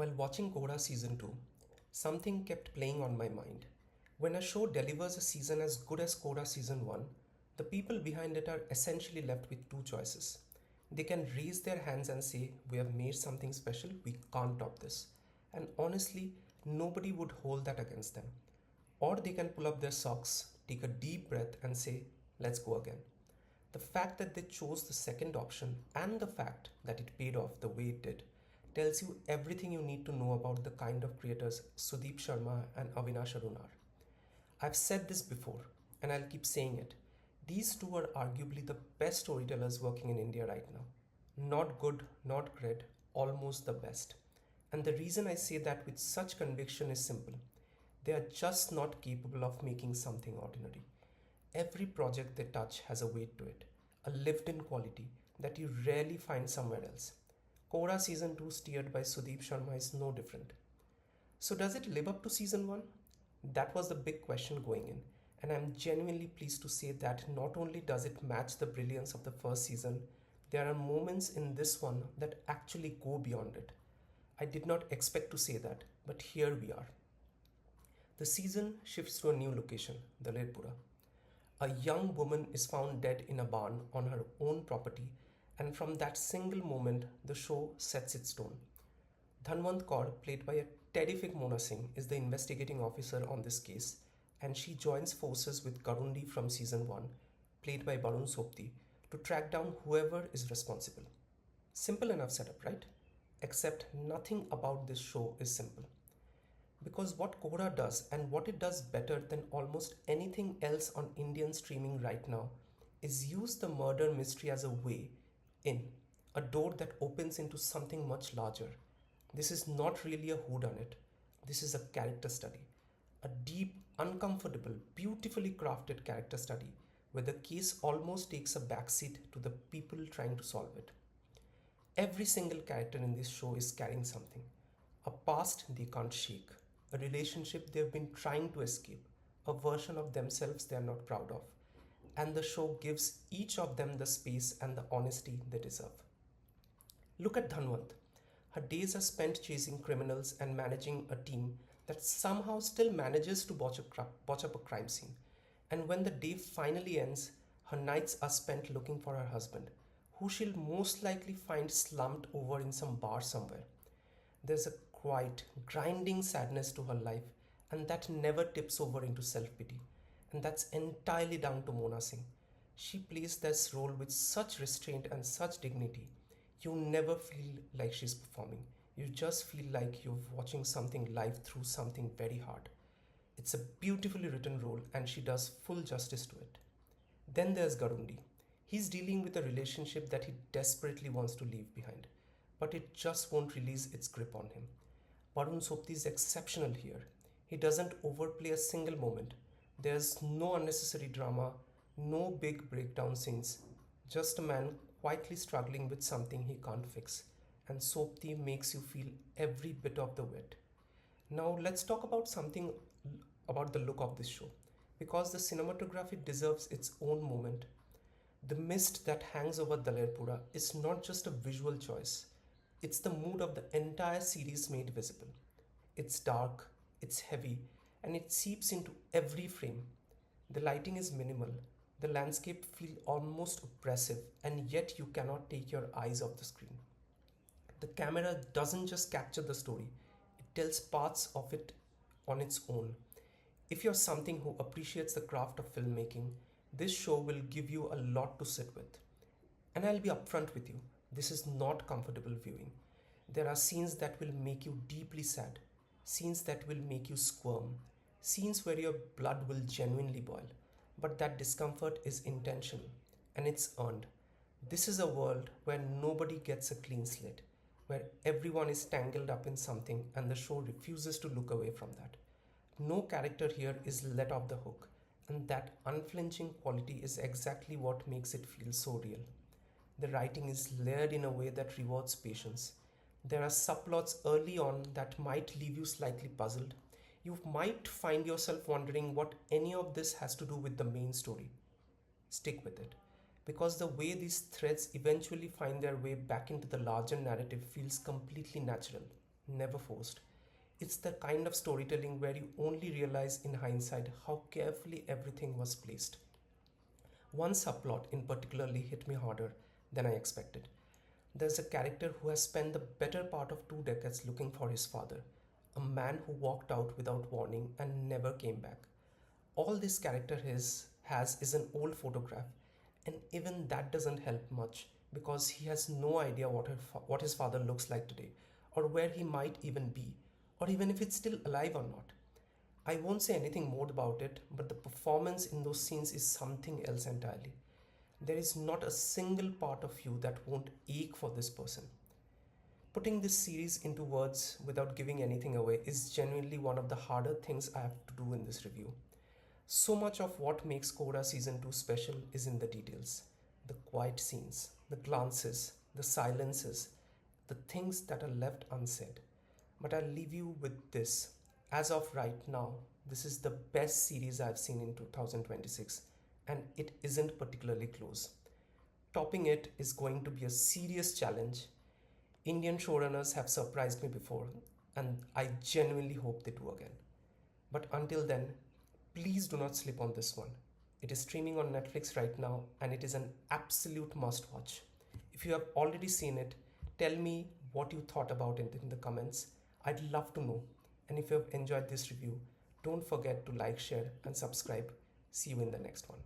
While watching Kohraa season 2, something kept playing on my mind. When a show delivers a season as good as Kohraa season 1, the people behind it are essentially left with two choices. They can raise their hands and say, "We have made something special, we can't top this." And honestly, nobody would hold that against them. Or they can pull up their socks, take a deep breath, and say, "Let's go again." The fact that they chose the second option and the fact that it paid off the way it did tells you everything you need to know about the kind of creators Sudeep Sharma and Avinash Arun are. I've said this before, and I'll keep saying it. These two are arguably the best storytellers working in India right now. Not good, not great, almost the best. And the reason I say that with such conviction is simple. They are just not capable of making something ordinary. Every project they touch has a weight to it, a lived in quality that you rarely find somewhere else. Kohraa season 2, steered by Sudeep Sharma, is no different. So, does it live up to season 1? That was the big question going in, and I'm genuinely pleased to say that not only does it match the brilliance of the first season, there are moments in this one that actually go beyond it. I did not expect to say that, but here we are. The season shifts to a new location, Dalerpura. A young woman is found dead in a barn on her own property, and from that single moment, the show sets its tone. Dhanwant Kaur, played by a terrific Mona Singh, is the investigating officer on this case, and she joins forces with Garundi from season 1, played by Barun Sobti, to track down whoever is responsible. Simple enough setup, right? Except nothing about this show is simple. Because what Kohraa does, and what it does better than almost anything else on Indian streaming right now, is use the murder mystery as a way in, a door that opens into something much larger. This is not really a whodunit. This is a character study. A deep, uncomfortable, beautifully crafted character study where the case almost takes a backseat to the people trying to solve it. Every single character in this show is carrying something. A past they can't shake, a relationship they've been trying to escape, a version of themselves they are not proud of. And the show gives each of them the space and the honesty they deserve. Look at Dhanwant. Her days are spent chasing criminals and managing a team that somehow still manages to botch up a crime scene. And when the day finally ends, her nights are spent looking for her husband, who she'll most likely find slumped over in some bar somewhere. There's a quiet, grinding sadness to her life, and that never tips over into self pity. And that's entirely down to Mona Singh. She plays this role with such restraint and such dignity. You never feel like she's performing. You just feel like you're watching something live through something very hard. It's a beautifully written role, and she does full justice to it. Then there's Garundi. He's dealing with a relationship that he desperately wants to leave behind, but it just won't release its grip on him. Barun Sobti is exceptional here. He doesn't overplay a single moment. There's no unnecessary drama, no big breakdown scenes, just a man quietly struggling with something he can't fix. And Sobti makes you feel every bit of the weight. Now let's talk about something about the look of this show, because the cinematography deserves its own moment. The mist that hangs over Dalerpura is not just a visual choice, it's the mood of the entire series made visible. It's dark, it's heavy, and it seeps into every frame. The lighting is minimal, the landscape feels almost oppressive, and yet you cannot take your eyes off the screen. The camera doesn't just capture the story, it tells parts of it on its own. If you're something who appreciates the craft of filmmaking, this show will give you a lot to sit with. And I'll be upfront with you, this is not comfortable viewing. There are scenes that will make you deeply sad, scenes that will make you squirm, scenes where your blood will genuinely boil. But that discomfort is intentional and it's earned. This is a world where nobody gets a clean slate, where everyone is tangled up in something and the show refuses to look away from that. No character here is let off the hook, and that unflinching quality is exactly what makes it feel so real. The writing is layered in a way that rewards patience. There are subplots early on that might leave you slightly puzzled. You might find yourself wondering what any of this has to do with the main story. Stick with it, because the way these threads eventually find their way back into the larger narrative feels completely natural. never forced. It's the kind of storytelling where you only realize in hindsight how carefully everything was placed. One subplot in particularly hit me harder than I expected. There's a character who has spent the better part of 2 decades looking for his father, a man who walked out without warning and never came back. All this character has is an old photograph, and even that doesn't help much because he has no idea what his father looks like today, or where he might even be, or even if it's still alive or not. I won't say anything more about it, but the performance in those scenes is something else entirely. There is not a single part of you that won't ache for this person. Putting this series into words without giving anything away is genuinely one of the harder things I have to do in this review. So much of what makes Kohraa Season 2 special is in the details, the quiet scenes, the glances, the silences, the things that are left unsaid. But I'll leave you with this. As of right now, this is the best series I've seen in 2026, and it isn't particularly close. Topping it is going to be a serious challenge. Indian showrunners have surprised me before, and I genuinely hope they do again. But until then, please do not slip on this one. It is streaming on Netflix right now, and it is an absolute must watch. If you have already seen it, tell me what you thought about it in the comments. I'd love to know. And if you have enjoyed this review, don't forget to like, share, and subscribe. See you in the next one.